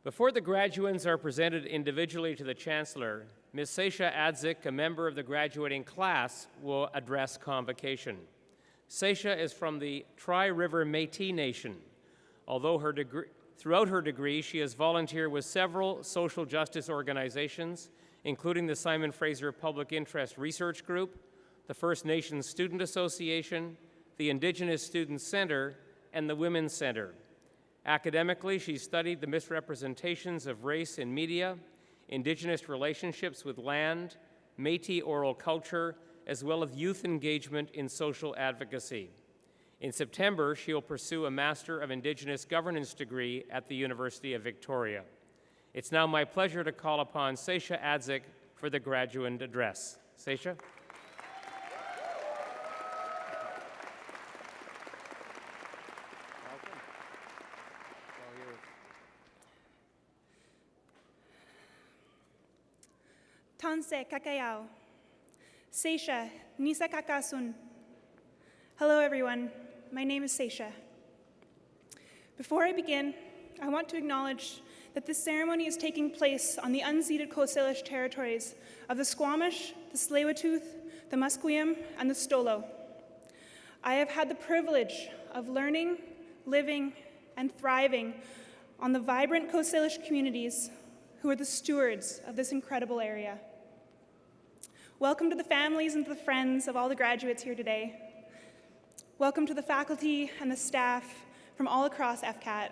Before the graduands are presented individually to the Chancellor, Ms. Tsatia Adzich, a member of the graduating class, will address Convocation. Tsatia is from the Tri-River Métis Nation. Although throughout her degree, she has volunteered with several social justice organizations, including the Simon Fraser Public Interest Research Group, the First Nations Student Association, the Indigenous Student Center, and the Women's Center. Academically, she studied the misrepresentations of race in media, Indigenous relationships with land, Métis oral culture, as well as youth engagement in social advocacy. In September, she will pursue a Master of Indigenous Governance degree at the University of Victoria. It's now my pleasure to call upon Tsatia Adzich for the graduate address. Tsatia. Tanse kakayao. Tsatia, nisa kakasun. Hello everyone, my name is Tsatia. Before I begin, I want to acknowledge that this ceremony is taking place on the unceded Coast Salish territories of the Squamish, the Tsleil-Waututh, the Musqueam, and the Stolo. I have had the privilege of learning, living, and thriving on the vibrant Coast Salish communities who are the stewards of this incredible area. Welcome to the families and to the friends of all the graduates here today. Welcome to the faculty and the staff from all across FCAT.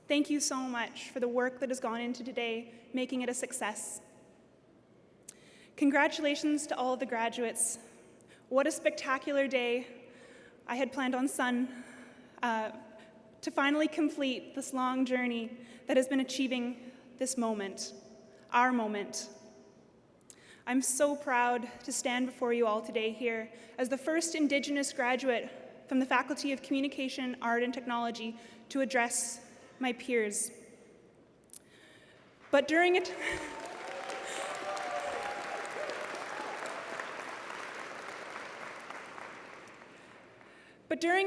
Thank you so much for the work that has gone into today, making it a success. Congratulations to all of the graduates. What a spectacular day I had planned on Sun to finally complete this long journey that has been achieving this moment, our moment. I'm so proud to stand before you all today here as the first Indigenous graduate from the Faculty of Communication, Art, and Technology to address my peers. But during a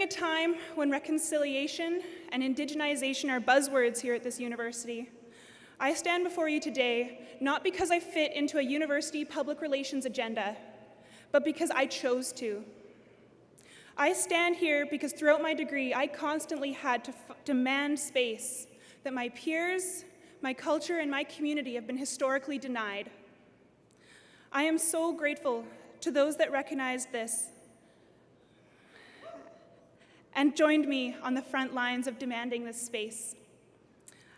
time when reconciliation and indigenization are buzzwords here at this university, I stand before you today not because I fit into a university public relations agenda, but because I chose to. I stand here because throughout my degree, I constantly had to demand space that my peers, my culture, and my community have been historically denied. I am so grateful to those that recognized this and joined me on the front lines of demanding this space.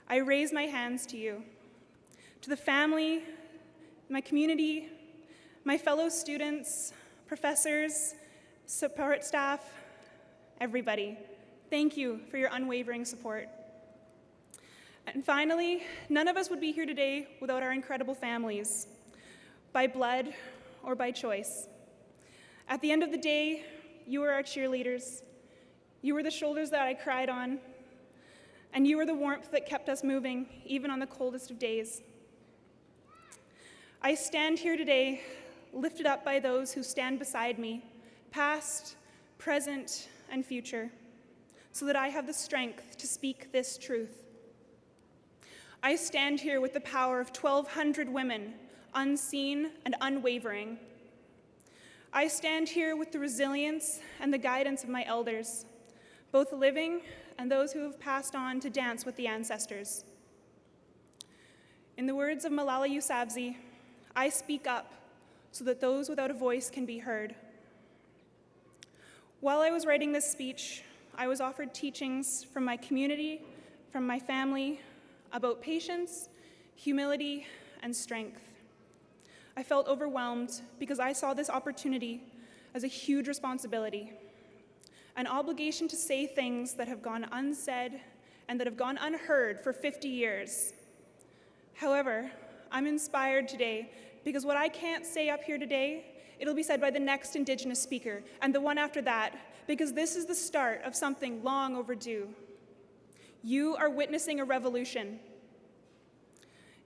I raise my hands to you, to the family, my community, my fellow students, professors, support staff, everybody. Thank you for your unwavering support. And finally, none of us would be here today without our incredible families, by blood or by choice. At the end of the day, you were our cheerleaders. You were the shoulders that I cried on, and you were the warmth that kept us moving, even on the coldest of days. I stand here today, lifted up by those who stand beside me, past, present, and future, so that I have the strength to speak this truth. I stand here with the power of 1,200 women, unseen and unwavering. I stand here with the resilience and the guidance of my elders, both living and those who have passed on to dance with the ancestors. In the words of Malala Yousafzai, I speak up so that those without a voice can be heard. While I was writing this speech, I was offered teachings from my community, from my family, about patience, humility, and strength. I felt overwhelmed because I saw this opportunity as a huge responsibility, an obligation to say things that have gone unsaid and that have gone unheard for 50 years. However, I'm inspired today because what I can't say up here today, it'll be said by the next Indigenous speaker and the one after that, because this is the start of something long overdue. You are witnessing a revolution.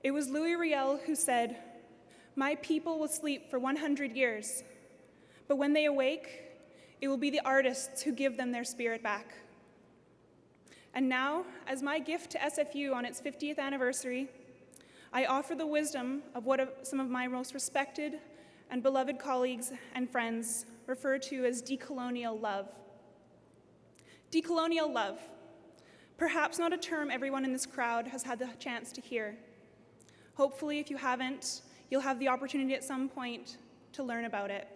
It was Louis Riel who said, "My people will sleep for 100 years, but when they awake, it will be the artists who give them their spirit back." And now, as my gift to SFU on its 50th anniversary, I offer the wisdom of what some of my most respected and beloved colleagues and friends refer to as decolonial love. Decolonial love, perhaps not a term everyone in this crowd has had the chance to hear. Hopefully, if you haven't, you'll have the opportunity at some point to learn about it,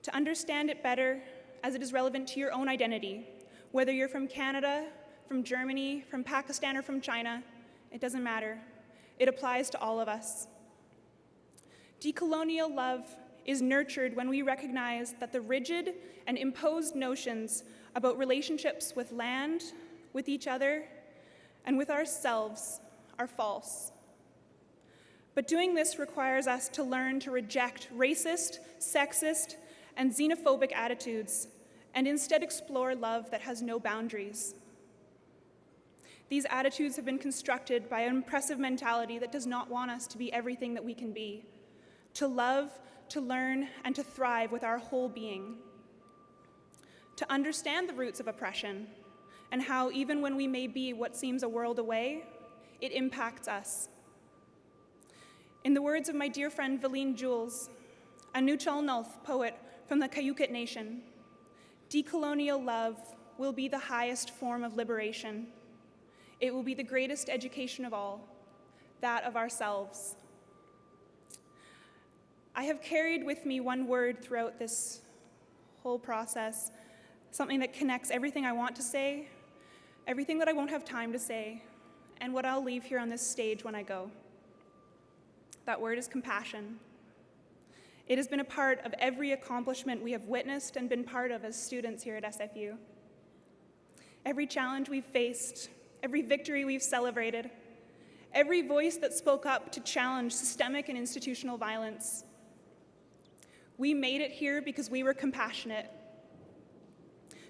to understand it better as it is relevant to your own identity. Whether you're from Canada, from Germany, from Pakistan, or from China, it doesn't matter. It applies to all of us. Decolonial love is nurtured when we recognize that the rigid and imposed notions about relationships with land, with each other, and with ourselves are false. But doing this requires us to learn to reject racist, sexist, and xenophobic attitudes, and instead explore love that has no boundaries. These attitudes have been constructed by an oppressive mentality that does not want us to be everything that we can be, to love, to learn, and to thrive with our whole being. To understand the roots of oppression, and how even when we may be what seems a world away, it impacts us. In the words of my dear friend Valine Jules, a Nuchalnulth poet from the Cayucot Nation, decolonial love will be the highest form of liberation. It will be the greatest education of all, that of ourselves. I have carried with me one word throughout this whole process, something that connects everything I want to say, everything that I won't have time to say, and what I'll leave here on this stage when I go. That word is compassion. It has been a part of every accomplishment we have witnessed and been part of as students here at SFU. Every challenge we've faced, every victory we've celebrated, every voice that spoke up to challenge systemic and institutional violence. We made it here because we were compassionate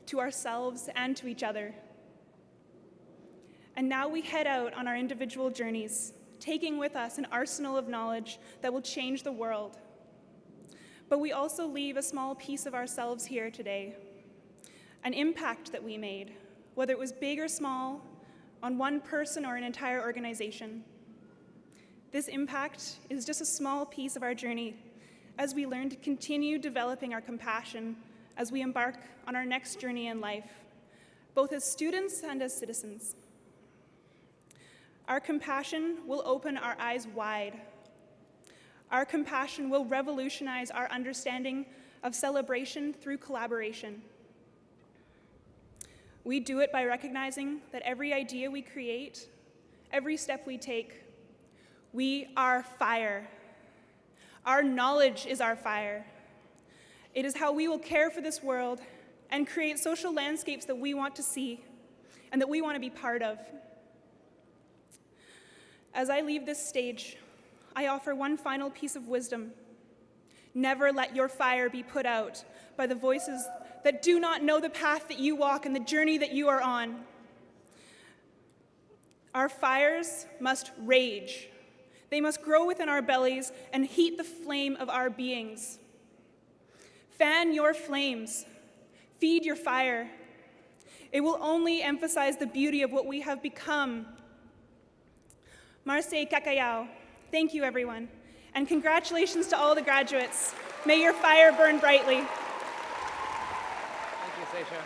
to ourselves and to each other. And now we head out on our individual journeys, taking with us an arsenal of knowledge that will change the world. But we also leave a small piece of ourselves here today, an impact that we made, whether it was big or small, on one person or an entire organization. This impact is just a small piece of our journey as we learn to continue developing our compassion as we embark on our next journey in life, both as students and as citizens. Our compassion will open our eyes wide. Our compassion will revolutionize our understanding of celebration through collaboration. We do it by recognizing that every idea we create, every step we take, we are fire. Our knowledge is our fire. It is how we will care for this world and create social landscapes that we want to see and that we want to be part of. As I leave this stage, I offer one final piece of wisdom. Never let your fire be put out by the voices that do not know the path that you walk and the journey that you are on. Our fires must rage. They must grow within our bellies and heat the flame of our beings. Fan your flames. Feed your fire. It will only emphasize the beauty of what we have become. Marse Kakayao. Thank you, everyone. And congratulations to all the graduates. May your fire burn brightly. Thank you, Tsatia.